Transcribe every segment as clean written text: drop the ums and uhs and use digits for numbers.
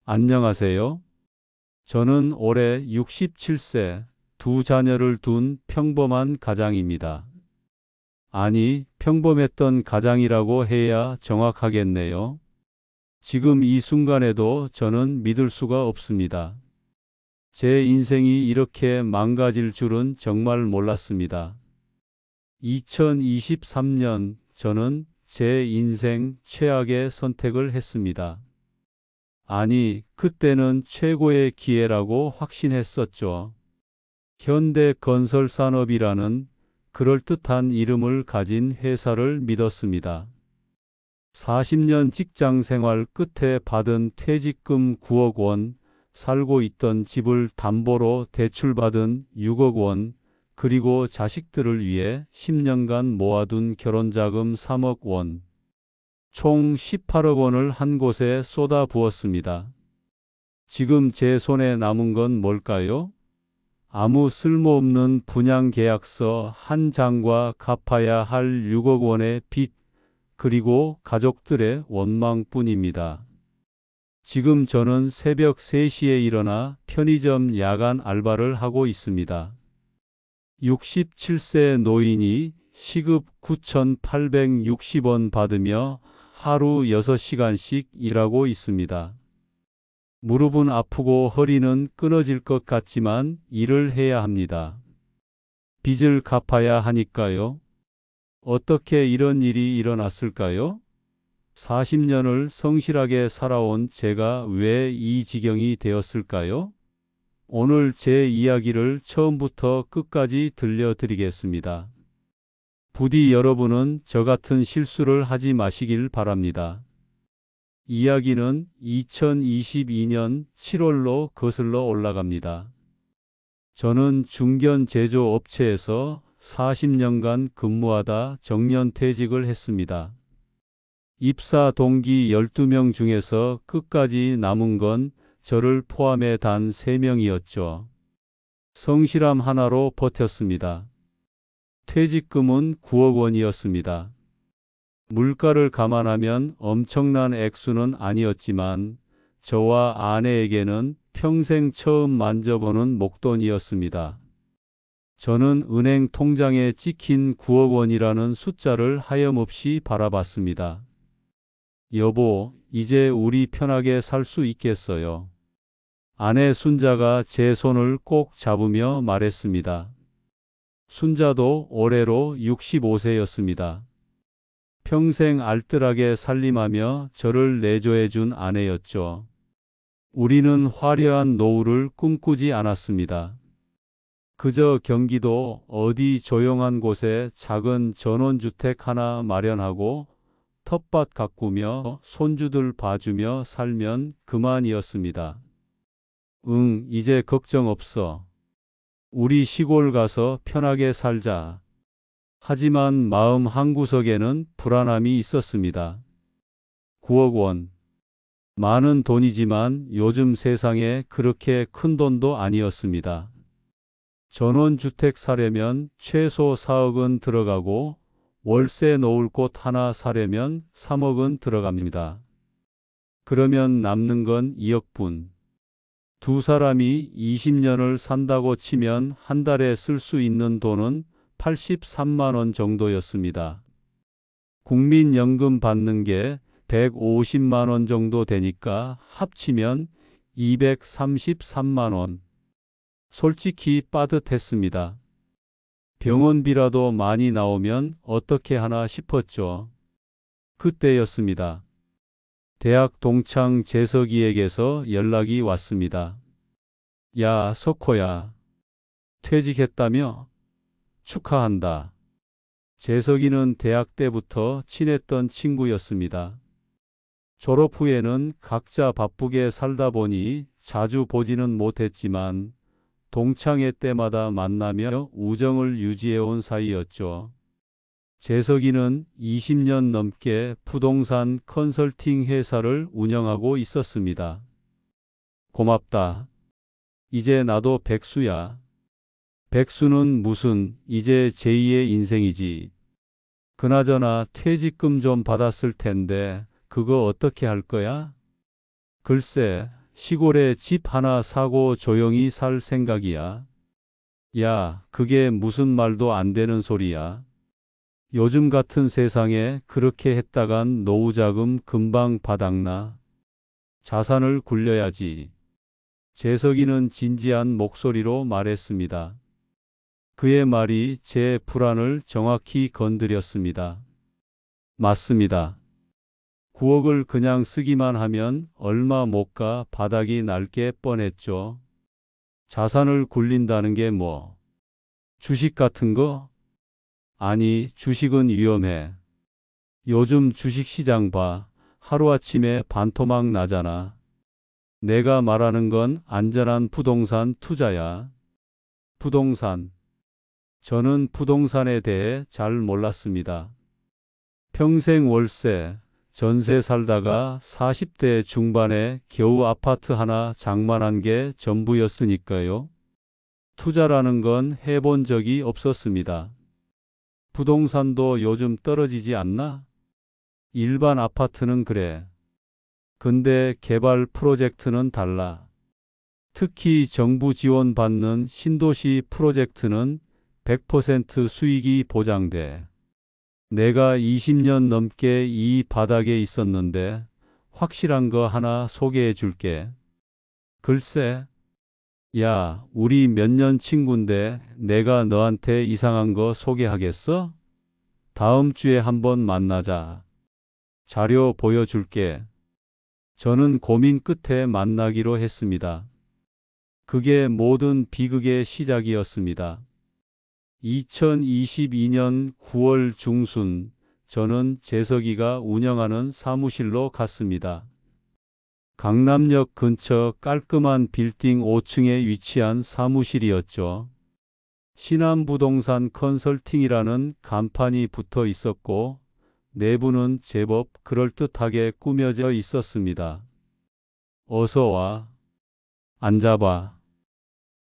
안녕하세요. 저는 올해 67세, 두 자녀를 둔 평범한 가장입니다. 아니, 평범했던 가장이라고 해야 정확하겠네요. 지금 이 순간에도 저는 믿을 수가 없습니다. 제 인생이 이렇게 망가질 줄은 정말 몰랐습니다. 2023년 저는 제 인생 최악의 선택을 했습니다. 아니, 그때는 최고의 기회라고 확신했었죠. 현대건설산업이라는 그럴듯한 이름을 가진 회사를 믿었습니다. 40년 직장 생활 끝에 받은 퇴직금 9억 원, 살고 있던 집을 담보로 대출받은 6억 원, 그리고 자식들을 위해 10년간 모아둔 결혼자금 3억 원, 총 18억 원을 한 곳에 쏟아 부었습니다. 지금 제 손에 남은 건 뭘까요? 아무 쓸모없는 분양계약서 한 장과 갚아야 할 6억 원의 빚, 그리고 가족들의 원망뿐입니다. 지금 저는 새벽 3시에 일어나 편의점 야간 알바를 하고 있습니다. 67세 노인이 시급 9,860원 받으며 하루 6시간씩 일하고 있습니다. 무릎은 아프고 허리는 끊어질 것 같지만 일을 해야 합니다. 빚을 갚아야 하니까요. 어떻게 이런 일이 일어났을까요? 40년을 성실하게 살아온 제가 왜 이 지경이 되었을까요? 오늘 제 이야기를 처음부터 끝까지 들려드리겠습니다. 부디 여러분은 저 같은 실수를 하지 마시길 바랍니다. 이야기는 2022년 7월로 거슬러 올라갑니다. 저는 중견 제조업체에서 40년간 근무하다 정년퇴직을 했습니다. 입사 동기 12명 중에서 끝까지 남은 건 저를 포함해 단 3명이었죠. 성실함 하나로 버텼습니다. 퇴직금은 9억 원이었습니다. 물가를 감안하면 엄청난 액수는 아니었지만 저와 아내에게는 평생 처음 만져보는 목돈이었습니다. 저는 은행 통장에 찍힌 9억 원이라는 숫자를 하염없이 바라봤습니다. 여보, 이제 우리 편하게 살 수 있겠어요. 아내 순자가 제 손을 꼭 잡으며 말했습니다. 순자도 올해로 65세였습니다. 평생 알뜰하게 살림하며 저를 내조해 준 아내였죠. 우리는 화려한 노후를 꿈꾸지 않았습니다. 그저 경기도 어디 조용한 곳에 작은 전원주택 하나 마련하고 텃밭 가꾸며 손주들 봐주며 살면 그만이었습니다. 응, 이제 걱정 없어. 우리 시골 가서 편하게 살자. 하지만 마음 한구석에는 불안함이 있었습니다. 9억 원. 많은 돈이지만 요즘 세상에 그렇게 큰 돈도 아니었습니다. 전원주택 사려면 최소 4억은 들어가고 월세 놓을 곳 하나 사려면 3억은 들어갑니다. 그러면 남는 건 2억뿐. 두 사람이 20년을 산다고 치면 한 달에 쓸 수 있는 돈은 83만 원 정도였습니다. 국민연금 받는 게 150만 원 정도 되니까 합치면 233만 원. 솔직히 빠듯했습니다. 병원비라도 많이 나오면 어떻게 하나 싶었죠. 그때였습니다. 대학 동창 재석이에게서 연락이 왔습니다. 야, 석호야. 퇴직했다며? 축하한다. 재석이는 대학 때부터 친했던 친구였습니다. 졸업 후에는 각자 바쁘게 살다 보니 자주 보지는 못했지만 동창회 때마다 만나며 우정을 유지해온 사이였죠. 재석이는 20년 넘게 부동산 컨설팅 회사를 운영하고 있었습니다. 고맙다. 이제 나도 백수야. 백수는 무슨, 이제 제2의 인생이지. 그나저나 퇴직금 좀 받았을 텐데 그거 어떻게 할 거야? 글쎄, 시골에 집 하나 사고 조용히 살 생각이야. 야, 그게 무슨 말도 안 되는 소리야. 요즘 같은 세상에 그렇게 했다간 노후자금 금방 바닥나. 자산을 굴려야지. 재석이는 진지한 목소리로 말했습니다. 그의 말이 제 불안을 정확히 건드렸습니다. 맞습니다. 9억을 그냥 쓰기만 하면 얼마 못 가 바닥이 날 게 뻔했죠. 자산을 굴린다는 게 뭐? 주식 같은 거? 아니, 주식은 위험해. 요즘 주식시장 봐. 하루아침에 반토막 나잖아. 내가 말하는 건 안전한 부동산 투자야. 부동산. 저는 부동산에 대해 잘 몰랐습니다. 평생 월세, 전세 살다가 40대 중반에 겨우 아파트 하나 장만한 게 전부였으니까요. 투자라는 건 해본 적이 없었습니다. 부동산도 요즘 떨어지지 않나? 일반 아파트는 그래. 근데 개발 프로젝트는 달라. 특히 정부 지원받는 신도시 프로젝트는 100% 수익이 보장돼. 내가 20년 넘게 이 바닥에 있었는데 확실한 거 하나 소개해 줄게. 글쎄, 야, 우리 몇 년 친구인데 내가 너한테 이상한 거 소개하겠어? 다음 주에 한번 만나자. 자료 보여줄게. 저는 고민 끝에 만나기로 했습니다. 그게 모든 비극의 시작이었습니다. 2022년 9월 중순, 저는 재석이가 운영하는 사무실로 갔습니다. 강남역 근처 깔끔한 빌딩 5층에 위치한 사무실이었죠. 신한부동산 컨설팅이라는 간판이 붙어 있었고, 내부는 제법 그럴듯하게 꾸며져 있었습니다. 어서 와. 앉아봐.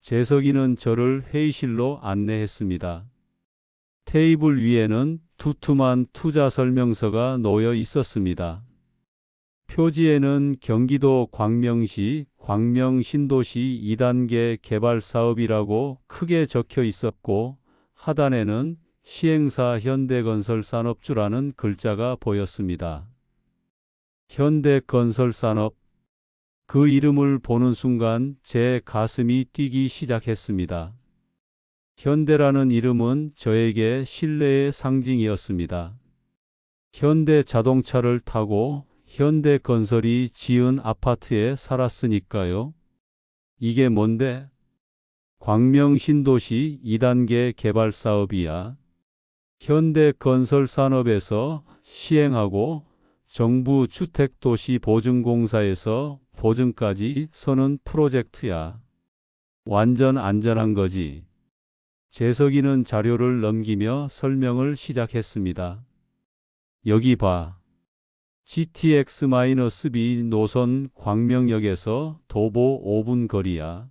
재석이는 저를 회의실로 안내했습니다. 테이블 위에는 두툼한 투자 설명서가 놓여 있었습니다. 표지에는 경기도 광명시 광명신도시 2단계 개발 사업이라고 크게 적혀 있었고, 하단에는 시행사 현대건설산업주라는 글자가 보였습니다. 현대건설산업. 그 이름을 보는 순간 제 가슴이 뛰기 시작했습니다. 현대라는 이름은 저에게 신뢰의 상징이었습니다. 현대자동차를 타고 현대건설이 지은 아파트에 살았으니까요. 이게 뭔데? 광명신도시 2단계 개발 사업이야. 현대건설산업에서 시행하고 정부 주택도시보증공사에서 보증까지 서는 프로젝트야. 완전 안전한 거지. 재석이는 자료를 넘기며 설명을 시작했습니다. 여기 봐. GTX-B 노선 광명역에서 도보 5분 거리야.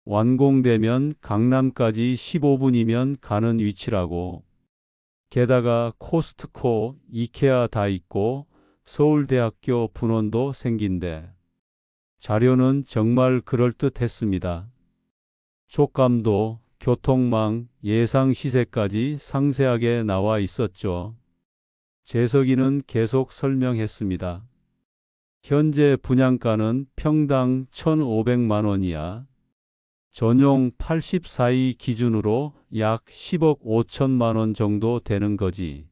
완공되면 강남까지 15분이면 가는 위치라고. 게다가 코스트코, 이케아 다 있고 서울대학교 분원도 생긴대. 자료는 정말 그럴듯했습니다. 촉감도, 교통망, 예상 시세까지 상세하게 나와 있었죠. 재석이는 계속 설명했습니다. 현재 분양가는 평당 1,500만 원이야. 전용 84이 기준으로 약 10억 5천만 원 정도 되는 거지.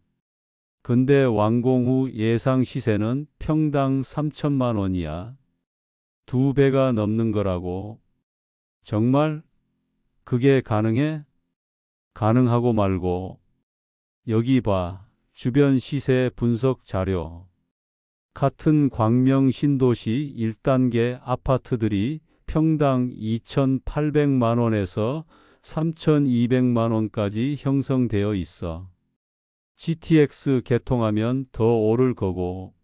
근데 완공 후 예상 시세는 평당 3천만 원이야. 2배가 넘는 거라고. 정말? 그게 가능해? 가능하고 말고. 여기 봐. 주변 시세 분석 자료. 같은 광명 신도시 1단계 아파트들이 평당 2,800만 원에서 3,200만 원까지 형성되어 있어. GTX 개통하면 더 오를 거고.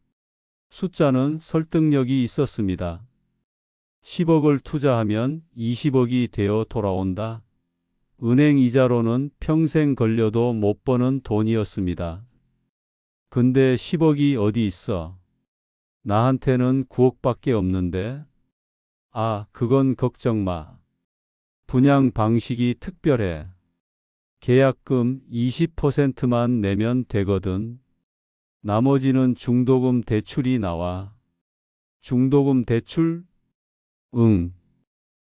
숫자는 설득력이 있었습니다. 10억을 투자하면 20억이 되어 돌아온다. 은행 이자로는 평생 걸려도 못 버는 돈이었습니다. 근데 10억이 어디 있어? 나한테는 9억밖에 없는데. 아, 그건 걱정 마. 분양 방식이 특별해. 계약금 20%만 내면 되거든. 나머지는 중도금 대출이 나와. 중도금 대출? 응.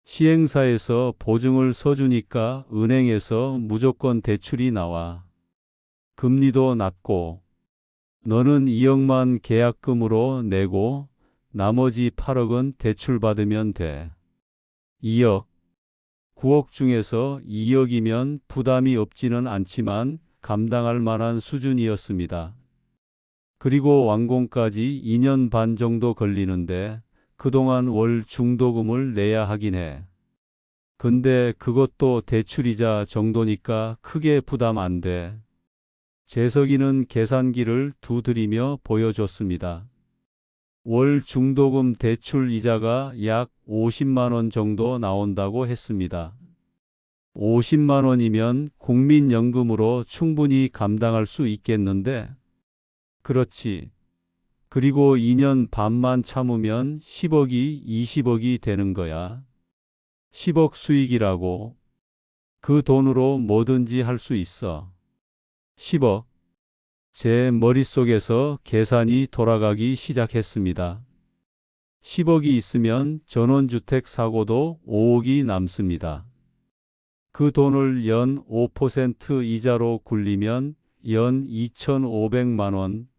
시행사에서 보증을 서주니까 은행에서 무조건 대출이 나와. 금리도 낮고. 너는 2억만 계약금으로 내고 나머지 8억은 대출받으면 돼. 2억. 9억 중에서 2억이면 부담이 없지는 않지만 감당할 만한 수준이었습니다. 그리고 완공까지 2년 반 정도 걸리는데 그동안 월 중도금을 내야 하긴 해. 근데 그것도 대출이자 정도니까 크게 부담 안 돼. 재석이는 계산기를 두드리며 보여줬습니다. 월 중도금 대출 이자가 약 50만 원 정도 나온다고 했습니다. 50만 원이면 국민연금으로 충분히 감당할 수 있겠는데? 그렇지. 그리고 2년 반만 참으면 10억이 20억이 되는 거야. 10억 수익이라고. 그 돈으로 뭐든지 할 수 있어. 10억. 제 머릿속에서 계산이 돌아가기 시작했습니다. 10억이 있으면 전원주택 사고도 5억이 남습니다. 그 돈을 연 5% 이자로 굴리면 연 2,500만 원,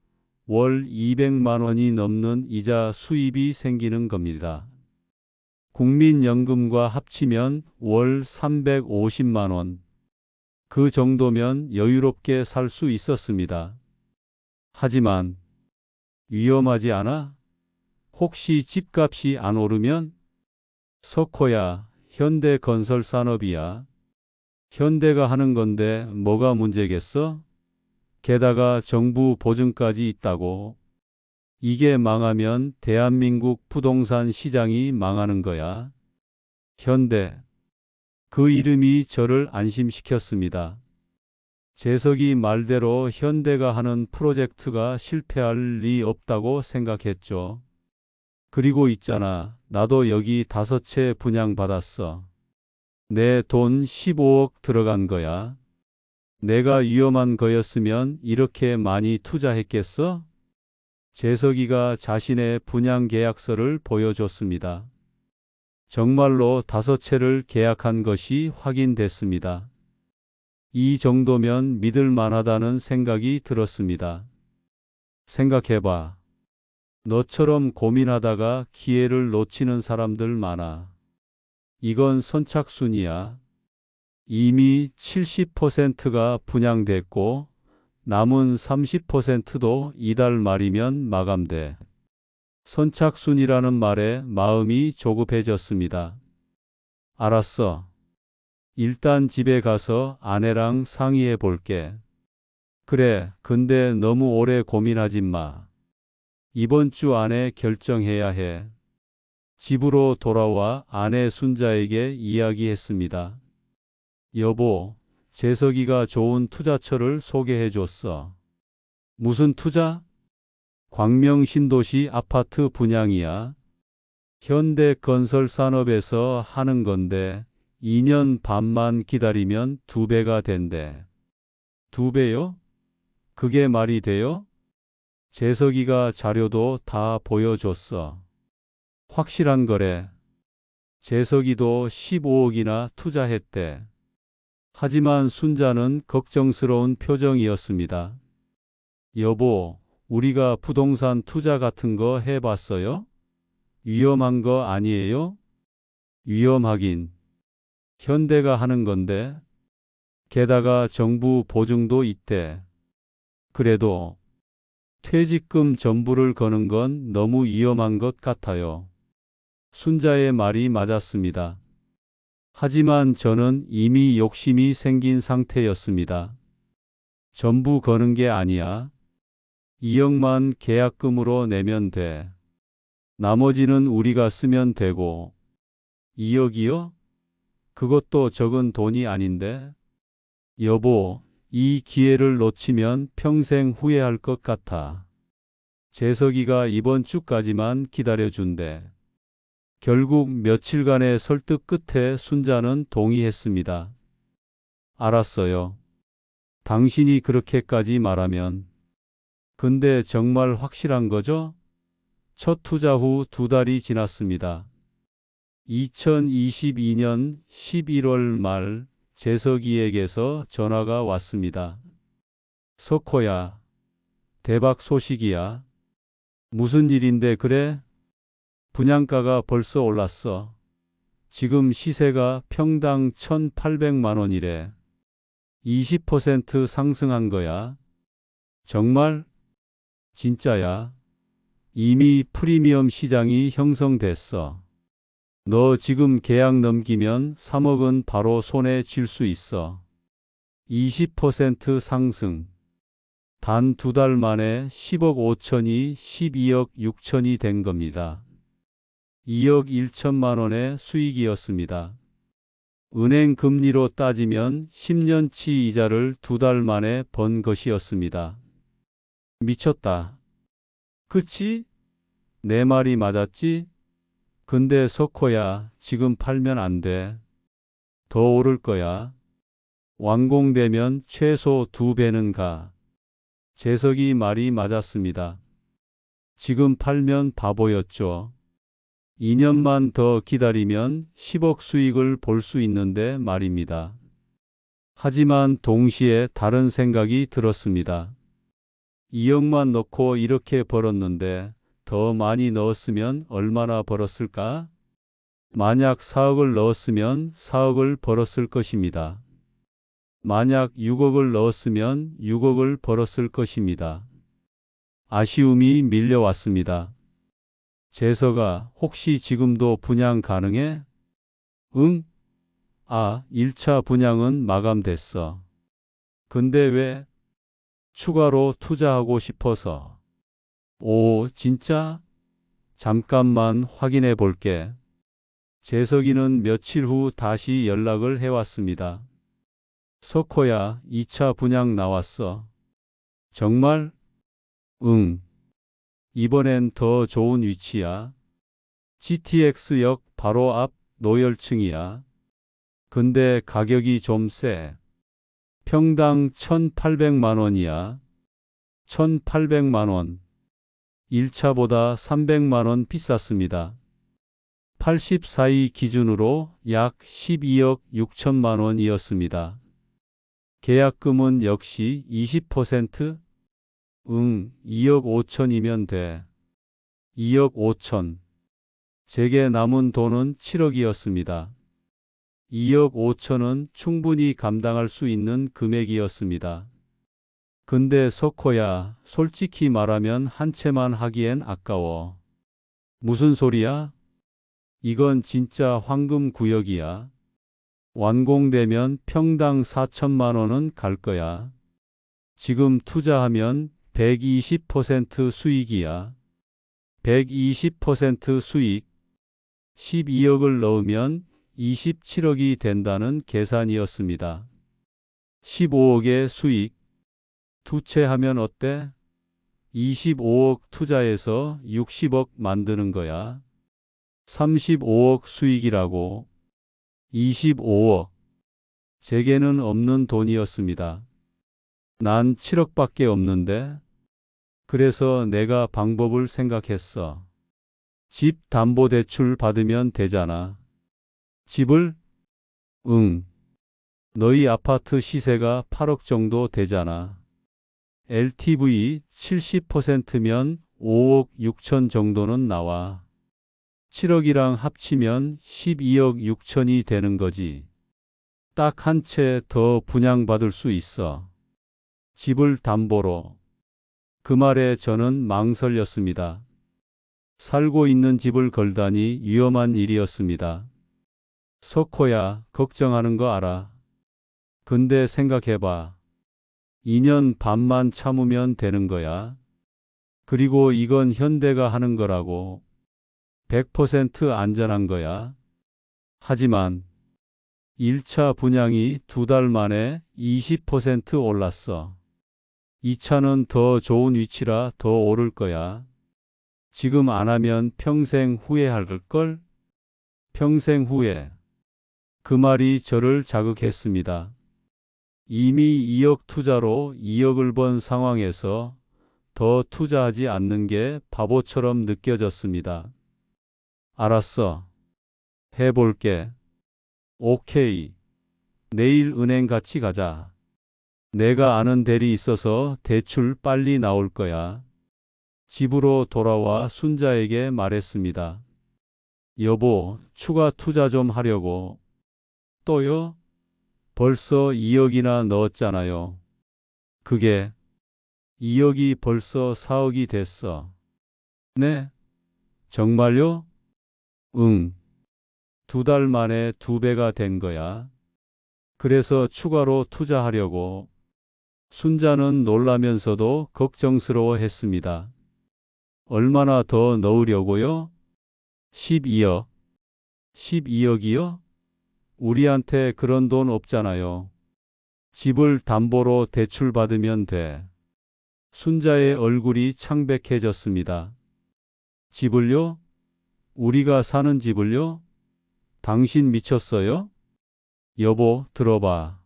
월 200만 원이 넘는 이자 수입이 생기는 겁니다. 국민연금과 합치면 월 350만 원. 그 정도면 여유롭게 살 수 있었습니다. 하지만 위험하지 않아? 혹시 집값이 안 오르면? 석호야, 현대건설산업이야. 현대가 하는 건데 뭐가 문제겠어? 게다가 정부 보증까지 있다고. 이게 망하면 대한민국 부동산 시장이 망하는 거야. 현대. 그 이름이 저를 안심시켰습니다. 재석이 말대로 현대가 하는 프로젝트가 실패할 리 없다고 생각했죠. 그리고 있잖아. 나도 여기 5채 분양받았어. 내 돈 15억 들어간 거야. 내가 위험한 거였으면 이렇게 많이 투자했겠어? 재석이가 자신의 분양 계약서를 보여줬습니다. 정말로 5채를 계약한 것이 확인됐습니다. 이 정도면 믿을 만하다는 생각이 들었습니다. 생각해봐. 너처럼 고민하다가 기회를 놓치는 사람들 많아. 이건 선착순이야. 이미 70%가 분양됐고 남은 30%도 이달 말이면 마감돼. 선착순이라는 말에 마음이 조급해졌습니다. 알았어. 일단 집에 가서 아내랑 상의해 볼게. 그래, 근데 너무 오래 고민하지 마. 이번 주 안에 결정해야 해. 집으로 돌아와 아내 순자에게 이야기했습니다. 여보, 재석이가 좋은 투자처를 소개해 줬어. 무슨 투자? 광명 신도시 아파트 분양이야. 현대건설산업에서 하는 건데 2년 반만 기다리면 2배가 된대. 2배요? 그게 말이 돼요? 재석이가 자료도 다 보여줬어. 확실한 거래. 재석이도 15억이나 투자했대. 하지만 순자는 걱정스러운 표정이었습니다. 여보, 우리가 부동산 투자 같은 거 해봤어요? 위험한 거 아니에요? 위험하긴. 현대가 하는 건데. 게다가 정부 보증도 있대. 그래도 퇴직금 전부를 거는 건 너무 위험한 것 같아요. 순자의 말이 맞았습니다. 하지만 저는 이미 욕심이 생긴 상태였습니다. 전부 거는 게 아니야. 2억만 계약금으로 내면 돼. 나머지는 우리가 쓰면 되고. 2억이요? 그것도 적은 돈이 아닌데. 여보, 이 기회를 놓치면 평생 후회할 것 같아. 재석이가 이번 주까지만 기다려준대. 결국 며칠간의 설득 끝에 순자는 동의했습니다. 알았어요. 당신이 그렇게까지 말하면. 근데 정말 확실한 거죠? 첫 투자 후 2달이 지났습니다. 2022년 11월 말 재석이에게서 전화가 왔습니다. 석호야, 대박 소식이야. 무슨 일인데 그래? 분양가가 벌써 올랐어. 지금 시세가 평당 1,800만 원이래. 20% 상승한 거야. 정말? 진짜야. 이미 프리미엄 시장이 형성됐어. 너 지금 계약 넘기면 3억은 바로 손에 쥘 수 있어. 20% 상승. 단 2달 만에 10억 5천이 12억 6천이 된 겁니다. 2억 1천만 원의 수익이었습니다. 은행 금리로 따지면 10년치 이자를 2달 만에 번 것이었습니다. 미쳤다. 그치? 내 말이 맞았지? 근데 석호야, 지금 팔면 안 돼. 더 오를 거야. 완공되면 최소 2배는 가. 재석이 말이 맞았습니다. 지금 팔면 바보였죠. 2년만 더 기다리면 10억 수익을 볼 수 있는데 말입니다. 하지만 동시에 다른 생각이 들었습니다. 2억만 넣고 이렇게 벌었는데 더 많이 넣었으면 얼마나 벌었을까? 만약 4억을 넣었으면 4억을 벌었을 것입니다. 만약 6억을 넣었으면 6억을 벌었을 것입니다. 아쉬움이 밀려왔습니다. 재석아, 혹시 지금도 분양 가능해? 응? 1차 분양은 마감됐어. 근데 왜? 추가로 투자하고 싶어서. 오, 진짜? 잠깐만 확인해 볼게. 재석이는 며칠 후 다시 연락을 해왔습니다. 석호야, 2차 분양 나왔어. 정말? 응. 이번엔 더 좋은 위치야. GTX역 바로 앞 노열층이야. 근데 가격이 좀 세. 평당 1,800만 원이야. 1,800만 원. 1차보다 300만 원 비쌌습니다. 84위 기준으로 약 12억 6천만 원이었습니다. 계약금은 역시 20%? 응, 2억 5천이면 돼. 2억 5천. 제게 남은 돈은 7억이었습니다. 2억 5천은 충분히 감당할 수 있는 금액이었습니다. 근데 석호야, 솔직히 말하면 한 채만 하기엔 아까워. 무슨 소리야? 이건 진짜 황금 구역이야. 완공되면 평당 4천만 원은 갈 거야. 지금 투자하면 120% 수익이야. 120% 수익. 12억을 넣으면 27억이 된다는 계산이었습니다. 15억의 수익. 2채 하면 어때? 25억 투자해서 60억 만드는 거야. 35억 수익이라고. 25억. 제게는 없는 돈이었습니다. 난 7억밖에 없는데. 그래서 내가 방법을 생각했어. 집 담보대출 받으면 되잖아. 집을? 응. 너희 아파트 시세가 8억 정도 되잖아. LTV 70%면 5억 6천 정도는 나와. 7억이랑 합치면 12억 6천이 되는 거지. 딱 한 채 더 분양받을 수 있어. 집을 담보로. 그 말에 저는 망설였습니다. 살고 있는 집을 걸다니 위험한 일이었습니다. 석호야, 걱정하는 거 알아. 근데 생각해봐. 2년 반만 참으면 되는 거야. 그리고 이건 현대가 하는 거라고. 100% 안전한 거야. 하지만 1차 분양이 2달 만에 20% 올랐어. 2차는 더 좋은 위치라 더 오를 거야. 지금 안 하면 평생 후회할 걸? 평생 후회. 그 말이 저를 자극했습니다. 이미 2억 투자로 2억을 번 상황에서 더 투자하지 않는 게 바보처럼 느껴졌습니다. 알았어. 해볼게. 오케이. 내일 은행 같이 가자. 내가 아는 대리 있어서 대출 빨리 나올 거야. 집으로 돌아와 순자에게 말했습니다. 여보, 추가 투자 좀 하려고. 또요? 벌써 2억이나 넣었잖아요. 그게 2억이 벌써 4억이 됐어. 네? 정말요? 응. 2달 만에 2배가 된 거야. 그래서 추가로 투자하려고. 순자는 놀라면서도 걱정스러워 했습니다. 얼마나 더 넣으려고요? 12억. 12억이요? 우리한테 그런 돈 없잖아요. 집을 담보로 대출받으면 돼. 순자의 얼굴이 창백해졌습니다. 집을요? 우리가 사는 집을요? 당신 미쳤어요? 여보, 들어봐.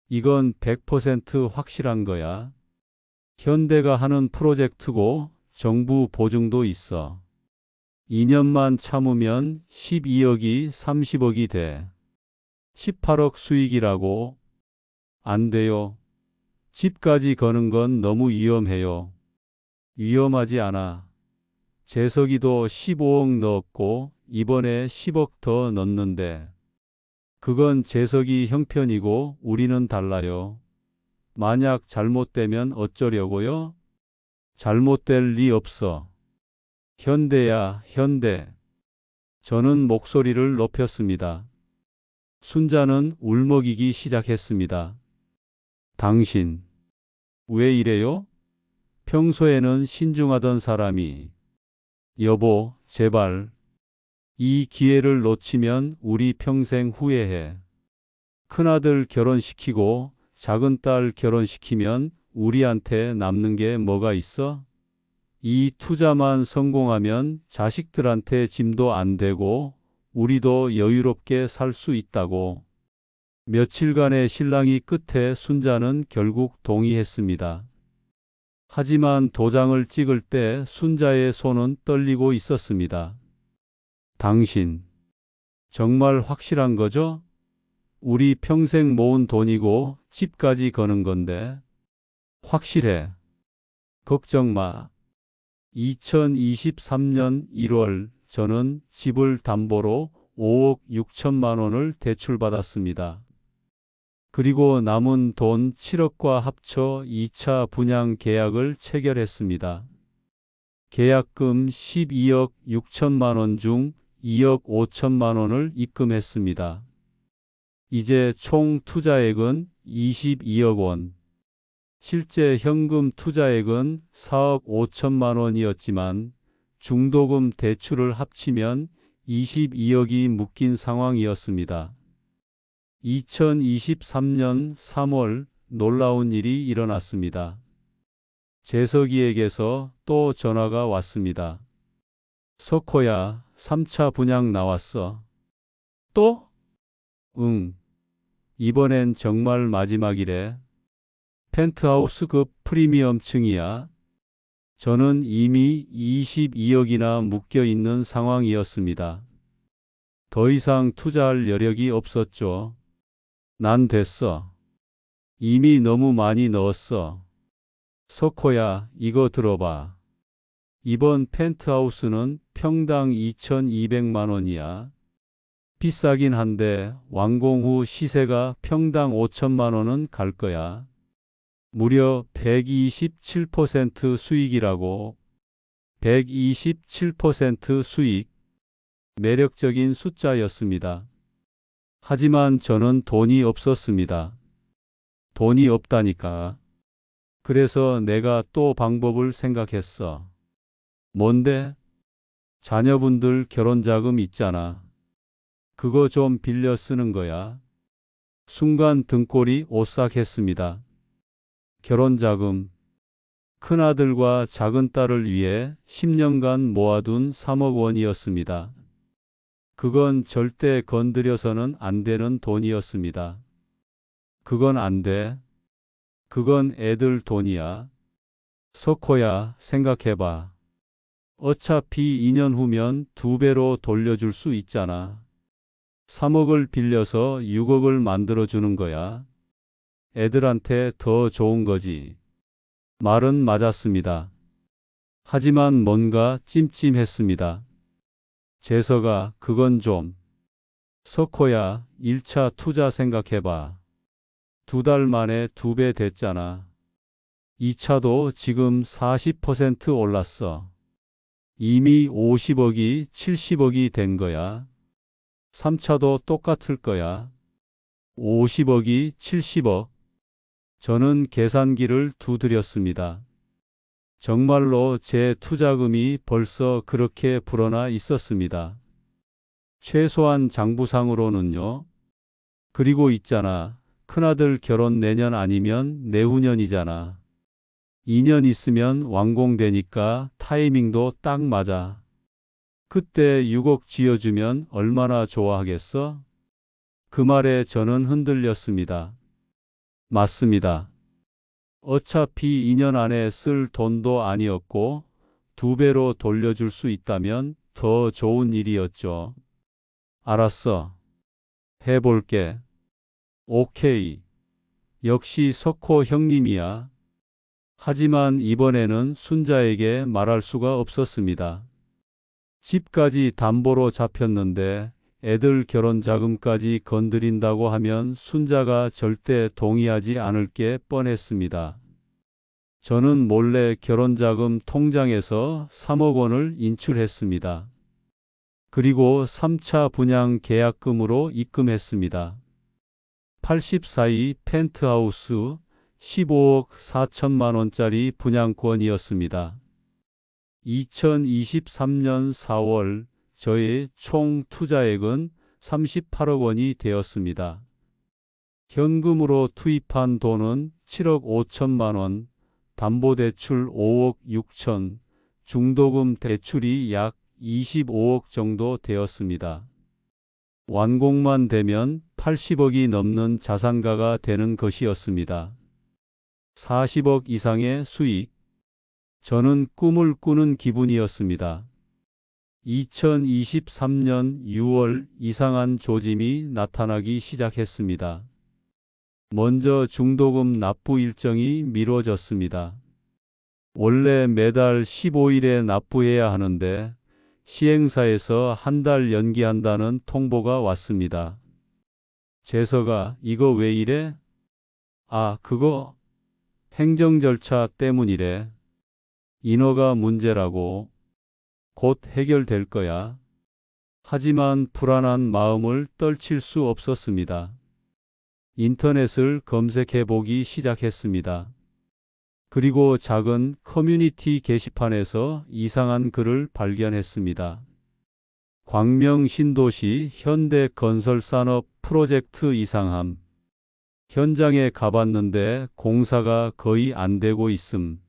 이건 100% 확실한 거야. 현대가 하는 프로젝트고 정부 보증도 있어. 2년만 참으면 12억이 30억이 돼. 18억 수익이라고. 안 돼요. 집까지 거는 건 너무 위험해요. 위험하지 않아. 재석이도 15억 넣었고 이번에 10억 더 넣는데 그건 재석이 형편이고 우리는 달라요. 만약 잘못되면 어쩌려고요? 잘못될 리 없어. 현대야, 현대. 저는 목소리를 높였습니다. 순자는 울먹이기 시작했습니다. 당신, 왜 이래요? 평소에는 신중하던 사람이. 여보, 제발. 이 기회를 놓치면 우리 평생 후회해. 큰아들 결혼시키고 작은딸 결혼시키면 우리한테 남는 게 뭐가 있어? 이 투자만 성공하면 자식들한테 짐도 안 되고 우리도 여유롭게 살 수 있다고. 며칠간의 실랑이 끝에 순자는 결국 동의했습니다. 하지만 도장을 찍을 때 순자의 손은 떨리고 있었습니다. 당신, 정말 확실한 거죠? 우리 평생 모은 돈이고 집까지 거는 건데. 확실해. 걱정 마. 2023년 1월 저는 집을 담보로 5억 6천만 원을 대출받았습니다. 그리고 남은 돈 7억과 합쳐 2차 분양 계약을 체결했습니다. 계약금 12억 6천만 원 중 2억 5천만 원을 입금했습니다. 이제 총 투자액은 22억 원. 실제 현금 투자액은 4억 5천만 원이었지만 중도금 대출을 합치면 22억이 묶인 상황이었습니다. 2023년 3월 놀라운 일이 일어났습니다. 재석이에게서 또 전화가 왔습니다. 석호야, 3차 분양 나왔어. 또? 응. 이번엔 정말 마지막이래. 펜트하우스급 프리미엄층이야. 저는 이미 22억이나 묶여 있는 상황이었습니다. 더 이상 투자할 여력이 없었죠. 난 됐어. 이미 너무 많이 넣었어. 석호야, 이거 들어봐. 이번 펜트하우스는 평당 2,200만 원이야. 비싸긴 한데 완공 후 시세가 평당 5천만 원은 갈 거야. 무려 127% 수익이라고. 127% 수익. 매력적인 숫자였습니다. 하지만 저는 돈이 없었습니다. 돈이 없다니까. 그래서 내가 또 방법을 생각했어. 뭔데? 자녀분들 결혼자금 있잖아. 그거 좀 빌려 쓰는 거야. 순간 등골이 오싹했습니다. 결혼자금. 큰아들과 작은딸을 위해 10년간 모아둔 3억 원이었습니다. 그건 절대 건드려서는 안 되는 돈이었습니다. 그건 안 돼. 그건 애들 돈이야. 석호야, 생각해봐. 어차피 2년 후면 2배로 돌려줄 수 있잖아. 3억을 빌려서 6억을 만들어주는 거야. 애들한테 더 좋은 거지. 말은 맞았습니다. 하지만 뭔가 찜찜했습니다. 재석아, 그건 좀. 석호야, 1차 투자 생각해봐. 2달 만에 2배 됐잖아. 2차도 지금 40% 올랐어. 이미 50억이 70억이 된 거야. 3차도 똑같을 거야. 50억이 70억. 저는 계산기를 두드렸습니다. 정말로 제 투자금이 벌써 그렇게 불어나 있었습니다. 최소한 장부상으로는요. 그리고 있잖아. 큰아들 결혼 내년 아니면 내후년이잖아. 2년 있으면 완공되니까 타이밍도 딱 맞아. 그때 6억 쥐어주면 얼마나 좋아하겠어? 그 말에 저는 흔들렸습니다. 맞습니다. 어차피 2년 안에 쓸 돈도 아니었고 2배로 돌려줄 수 있다면 더 좋은 일이었죠. 알았어. 해볼게. 오케이. 역시 석호 형님이야. 하지만 이번에는 순자에게 말할 수가 없었습니다. 집까지 담보로 잡혔는데 애들 결혼 자금까지 건드린다고 하면 순자가 절대 동의하지 않을 게 뻔했습니다. 저는 몰래 결혼자금 통장에서 3억 원을 인출했습니다. 그리고 3차 분양 계약금으로 입금했습니다. 84이 펜트하우스 15억 4천만 원짜리 분양권이었습니다. 2023년 4월 저의 총 투자액은 38억 원이 되었습니다. 현금으로 투입한 돈은 7억 5천만 원, 담보대출 5억 6천, 중도금 대출이 약 25억 정도 되었습니다. 완공만 되면 80억이 넘는 자산가가 되는 것이었습니다. 40억 이상의 수익. 저는 꿈을 꾸는 기분이었습니다. 2023년 6월 이상한 조짐이 나타나기 시작했습니다. 먼저 중도금 납부 일정이 미뤄졌습니다. 원래 매달 15일에 납부해야 하는데 시행사에서 한 달 연기한다는 통보가 왔습니다. 재석아, 이거 왜 이래? 아, 그거 행정 절차 때문이래. 인허가 문제라고. 곧 해결될 거야. 하지만 불안한 마음을 떨칠 수 없었습니다. 인터넷을 검색해 보기 시작했습니다. 그리고 작은 커뮤니티 게시판에서 이상한 글을 발견했습니다. 광명 신도시 현대건설산업 프로젝트 이상함. 현장에 가봤는데 공사가 거의 안 되고 있음.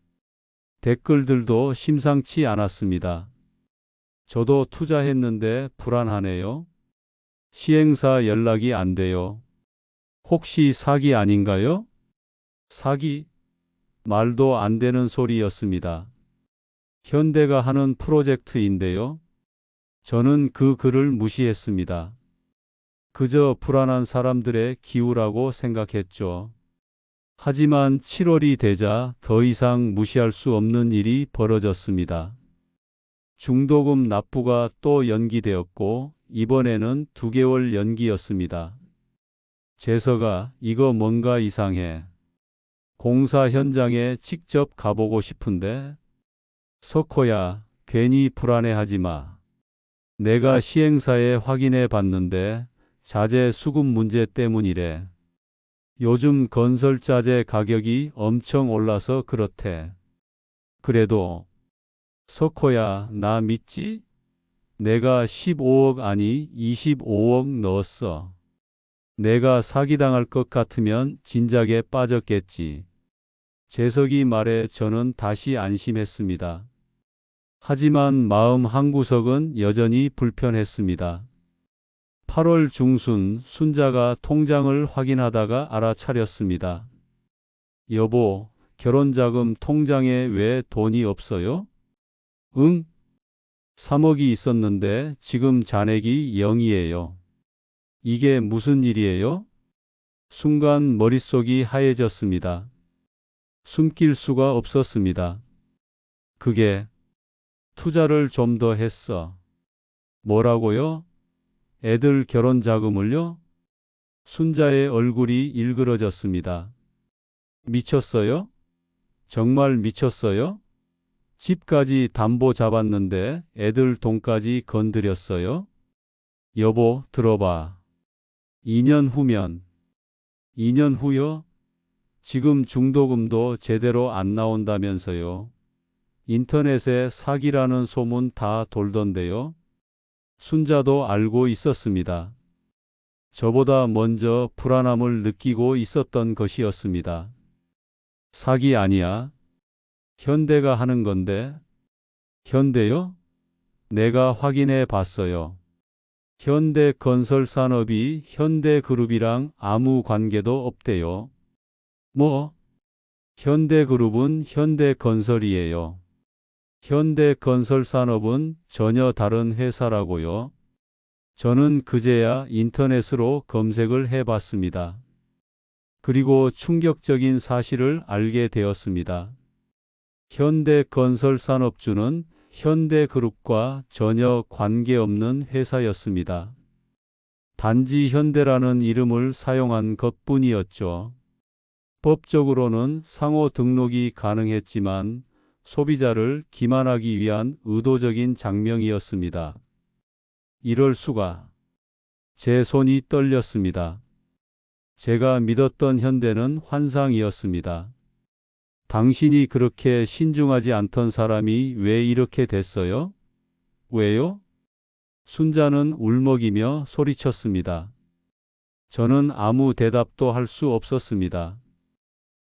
댓글들도 심상치 않았습니다. 저도 투자했는데 불안하네요. 시행사 연락이 안 돼요. 혹시 사기 아닌가요? 사기? 말도 안 되는 소리였습니다. 현대가 하는 프로젝트인데요. 저는 그 글을 무시했습니다. 그저 불안한 사람들의 기우라고 생각했죠. 하지만 7월이 되자 더 이상 무시할 수 없는 일이 벌어졌습니다. 중도금 납부가 또 연기되었고 이번에는 2개월 연기였습니다. 재석아, 이거 뭔가 이상해. 공사 현장에 직접 가보고 싶은데. 석호야, 괜히 불안해하지 마. 내가 시행사에 확인해 봤는데 자재 수급 문제 때문이래. 요즘 건설자재 가격이 엄청 올라서 그렇대. 그래도 석호야, 나 믿지? 내가 15억 아니 25억 넣었어. 내가 사기당할 것 같으면 진작에 빠졌겠지. 재석이 말에 저는 다시 안심했습니다. 하지만 마음 한구석은 여전히 불편했습니다. 8월 중순 순자가 통장을 확인하다가 알아차렸습니다. 여보, 결혼자금 통장에 왜 돈이 없어요? 응? 3억이 있었는데 지금 잔액이 0이에요. 이게 무슨 일이에요? 순간 머릿속이 하얘졌습니다. 숨길 수가 없었습니다. 그게 투자를 좀 더 했어. 뭐라고요? 애들 결혼 자금을요? 순자의 얼굴이 일그러졌습니다. 미쳤어요? 정말 미쳤어요? 집까지 담보 잡았는데 애들 돈까지 건드렸어요? 여보, 들어봐. 2년 후면. 2년 후요? 지금 중도금도 제대로 안 나온다면서요. 인터넷에 사기라는 소문 다 돌던데요. 순자도 알고 있었습니다. 저보다 먼저 불안함을 느끼고 있었던 것이었습니다. 사기 아니야. 현대가 하는 건데. 현대요? 내가 확인해 봤어요. 현대건설산업이 현대그룹이랑 아무 관계도 없대요. 뭐? 현대그룹은 현대건설이에요. 현대건설산업은 전혀 다른 회사라고요. 저는 그제야 인터넷으로 검색을 해봤습니다. 그리고 충격적인 사실을 알게 되었습니다. 현대건설산업주는 현대그룹과 전혀 관계없는 회사였습니다. 단지 현대라는 이름을 사용한 것뿐이었죠. 법적으로는 상호 등록이 가능했지만 소비자를 기만하기 위한 의도적인 장명이었습니다. 이럴 수가. 제 손이 떨렸습니다. 제가 믿었던 현대는 환상이었습니다. 당신이 그렇게 신중하지 않던 사람이 왜 이렇게 됐어요? 왜요? 순자는 울먹이며 소리쳤습니다. 저는 아무 대답도 할 수 없었습니다.